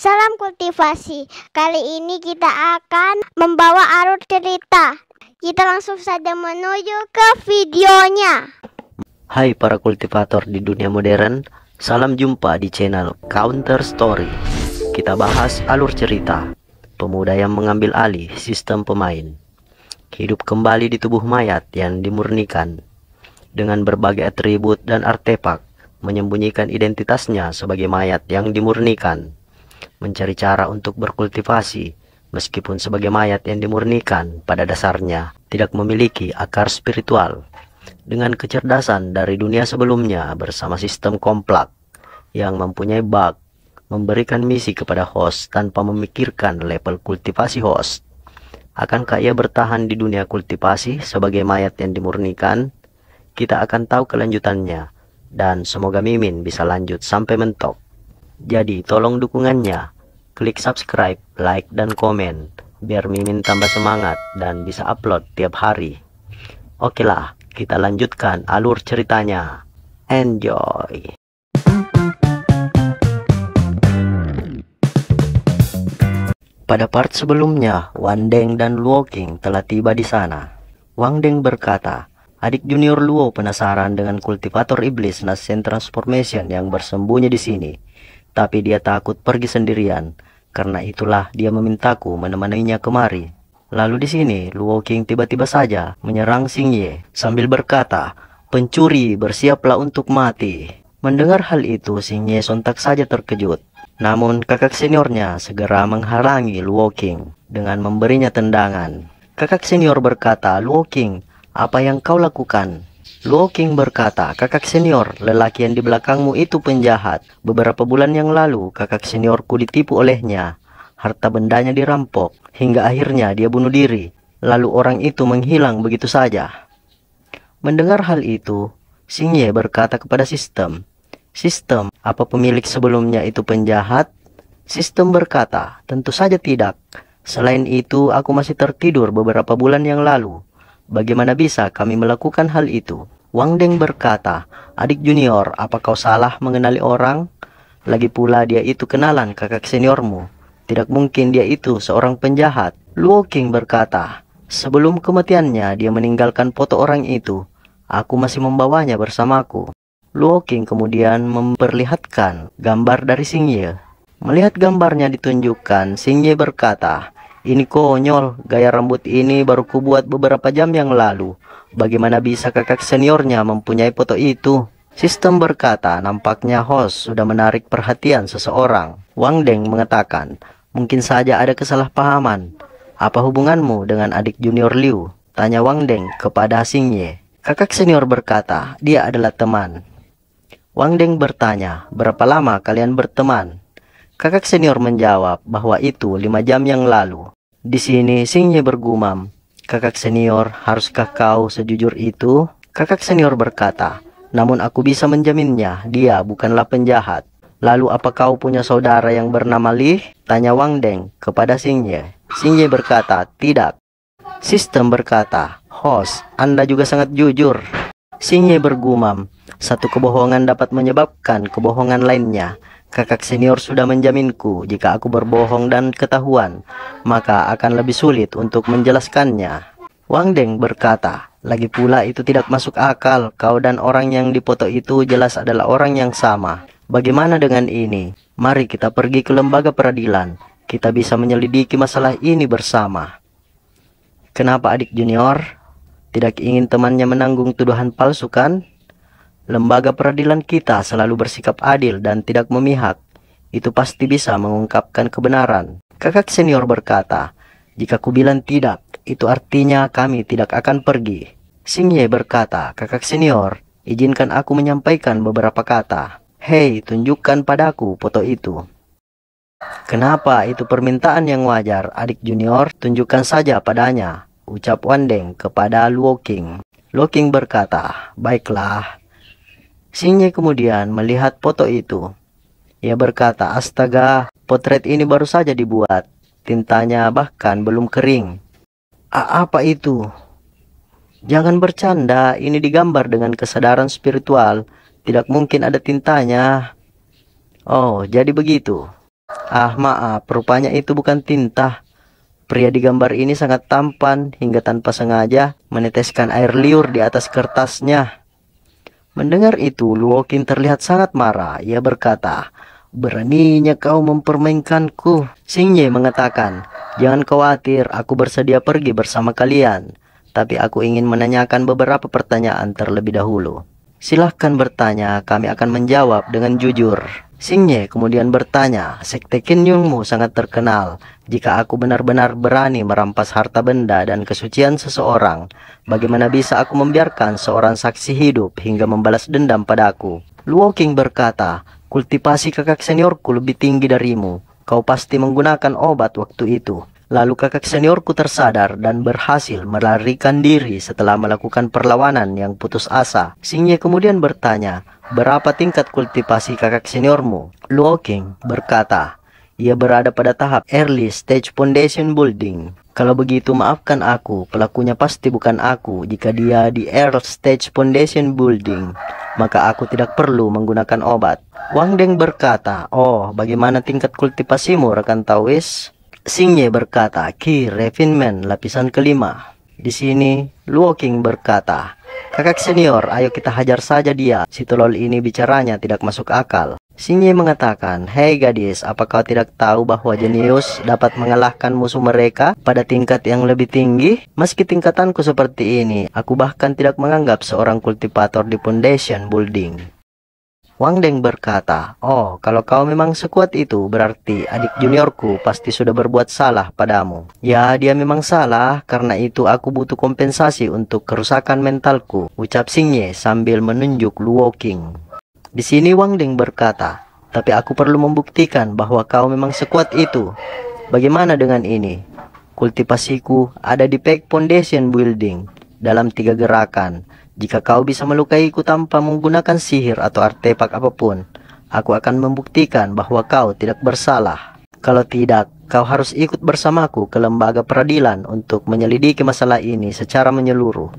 Salam kultivasi. Kali ini kita akan membawa alur cerita. Kita langsung saja menuju ke videonya. Hai para kultivator di dunia modern, salam jumpa di channel Counter Story. Kita bahas alur cerita pemuda yang mengambil alih sistem pemain, hidup kembali di tubuh mayat yang dimurnikan dengan berbagai atribut dan artefak, menyembunyikan identitasnya sebagai mayat yang dimurnikan, mencari cara untuk berkultivasi meskipun sebagai mayat yang dimurnikan pada dasarnya tidak memiliki akar spiritual, dengan kecerdasan dari dunia sebelumnya bersama sistem komplak yang mempunyai bug, memberikan misi kepada host tanpa memikirkan level kultivasi host. Akankah ia bertahan di dunia kultivasi sebagai mayat yang dimurnikan? Kita akan tahu kelanjutannya, dan semoga Mimin bisa lanjut sampai mentok. Jadi tolong dukungannya, klik subscribe, like, dan komen, biar Mimin tambah semangat dan bisa upload tiap hari. Oke lah, kita lanjutkan alur ceritanya. Enjoy! Pada part sebelumnya, Wang Deng dan Luo Qing telah tiba di sana. Wang Deng berkata, adik junior Luo penasaran dengan kultivator iblis Nascent Transformation yang bersembunyi di sini. Tapi dia takut pergi sendirian, karena itulah dia memintaku menemaninya kemari. Lalu di sini, Luo Qing tiba-tiba saja menyerang Xing Ye sambil berkata, pencuri bersiaplah untuk mati. Mendengar hal itu, Xing Ye sontak saja terkejut. Namun kakak seniornya segera menghalangi Luo Qing dengan memberinya tendangan. Kakak senior berkata, Luo Qing, apa yang kau lakukan? Luo Qing berkata, kakak senior, lelaki yang di belakangmu itu penjahat. Beberapa bulan yang lalu, kakak seniorku ditipu olehnya. Harta bendanya dirampok, hingga akhirnya dia bunuh diri. Lalu orang itu menghilang begitu saja. Mendengar hal itu, Xing Ye berkata kepada sistem, sistem, apa pemilik sebelumnya itu penjahat? Sistem berkata, tentu saja tidak. Selain itu, aku masih tertidur beberapa bulan yang lalu. Bagaimana bisa kami melakukan hal itu? Wang Deng berkata, adik junior, apa kau salah mengenali orang? Lagi pula dia itu kenalan kakak seniormu. Tidak mungkin dia itu seorang penjahat. Luo Qing berkata, sebelum kematiannya dia meninggalkan foto orang itu. Aku masih membawanya bersamaku. Luo Qing kemudian memperlihatkan gambar dari Xing Ye. Melihat gambarnya ditunjukkan, Xing Ye berkata, ini konyol, gaya rambut ini baru kubuat beberapa jam yang lalu. Bagaimana bisa kakak seniornya mempunyai foto itu? Sistem berkata, nampaknya host sudah menarik perhatian seseorang. Wang Deng mengatakan, mungkin saja ada kesalahpahaman. Apa hubunganmu dengan adik junior Liu? Tanya Wang Deng kepada Xing Ye. Kakak senior berkata, dia adalah teman. Wang Deng bertanya, berapa lama kalian berteman? Kakak senior menjawab bahwa itu 5 jam yang lalu. Di sini Xing Ye bergumam, kakak senior, haruskah kau sejujur itu? Kakak senior berkata, namun aku bisa menjaminnya, dia bukanlah penjahat. Lalu apa kau punya saudara yang bernama Li? Tanya Wang Deng kepada Xing Ye. Xing Ye berkata, tidak. Sistem berkata, host, Anda juga sangat jujur. Xing Ye bergumam, satu kebohongan dapat menyebabkan kebohongan lainnya. Kakak senior sudah menjaminku, jika aku berbohong dan ketahuan, maka akan lebih sulit untuk menjelaskannya. Wang Deng berkata, lagi pula itu tidak masuk akal, kau dan orang yang dipoto itu jelas adalah orang yang sama. Bagaimana dengan ini? Mari kita pergi ke lembaga peradilan, kita bisa menyelidiki masalah ini bersama. Kenapa adik junior? Tidak ingin temannya menanggung tuduhan palsu kan? Lembaga peradilan kita selalu bersikap adil dan tidak memihak. Itu pasti bisa mengungkapkan kebenaran. Kakak senior berkata, jika ku bilang tidak, itu artinya kami tidak akan pergi. Xing Ye berkata, kakak senior, izinkan aku menyampaikan beberapa kata. Hei, tunjukkan padaku foto itu. Kenapa itu permintaan yang wajar, adik junior? Tunjukkan saja padanya, ucap Wang Deng kepada Luo Qing. Luo Qing berkata, baiklah. Xing Ye kemudian melihat foto itu. Ia berkata, astaga, potret ini baru saja dibuat. Tintanya bahkan belum kering. Apa itu? Jangan bercanda, ini digambar dengan kesadaran spiritual. Tidak mungkin ada tintanya. Oh, jadi begitu. Ah, maaf, rupanya itu bukan tinta. Pria di gambar ini sangat tampan hingga tanpa sengaja meneteskan air liur di atas kertasnya. Mendengar itu, Luokin terlihat sangat marah. Ia berkata, "Beraninya kau mempermainkanku." Xingye mengatakan, "Jangan khawatir, aku bersedia pergi bersama kalian. Tapi aku ingin menanyakan beberapa pertanyaan terlebih dahulu." "Silahkan bertanya, kami akan menjawab dengan jujur." Xingye kemudian bertanya, "Sekte Qinyungmu sangat terkenal. Jika aku benar-benar berani merampas harta benda dan kesucian seseorang, bagaimana bisa aku membiarkan seorang saksi hidup hingga membalas dendam padaku?" Luoking berkata, "Kultivasi kakak seniorku lebih tinggi darimu. Kau pasti menggunakan obat waktu itu. Lalu kakak seniorku tersadar dan berhasil melarikan diri setelah melakukan perlawanan yang putus asa." Xingye kemudian bertanya, "Berapa tingkat kultivasi kakak seniormu?" Luoking berkata, "Ia berada pada tahap early stage foundation building." "Kalau begitu maafkan aku, pelakunya pasti bukan aku. Jika dia di early stage foundation building, maka aku tidak perlu menggunakan obat." Wang Deng berkata, "Oh, bagaimana tingkat kultivasimu, rekan Taois?" Xingye berkata, "Qi refinement lapisan kelima." Di sini, Luoking berkata, "Kakak senior, ayo kita hajar saja dia. Si tolol ini bicaranya tidak masuk akal." Xingye mengatakan, "Hei gadis, apa kau tidak tahu bahwa jenius dapat mengalahkan musuh mereka pada tingkat yang lebih tinggi? Meski tingkatanku seperti ini, aku bahkan tidak menganggap seorang kultivator di foundation building." Wang Deng berkata, "Oh, kalau kau memang sekuat itu, berarti adik juniorku pasti sudah berbuat salah padamu." "Ya, dia memang salah, karena itu aku butuh kompensasi untuk kerusakan mentalku," ucap Xingye sambil menunjuk Luoking. Di sini Wang Deng berkata, "Tapi aku perlu membuktikan bahwa kau memang sekuat itu. Bagaimana dengan ini? Kultivasiku ada di Peak Foundation Building dalam 3 gerakan. Jika kau bisa melukaiku tanpa menggunakan sihir atau artefak apapun, aku akan membuktikan bahwa kau tidak bersalah. Kalau tidak, kau harus ikut bersamaku ke lembaga peradilan untuk menyelidiki masalah ini secara menyeluruh."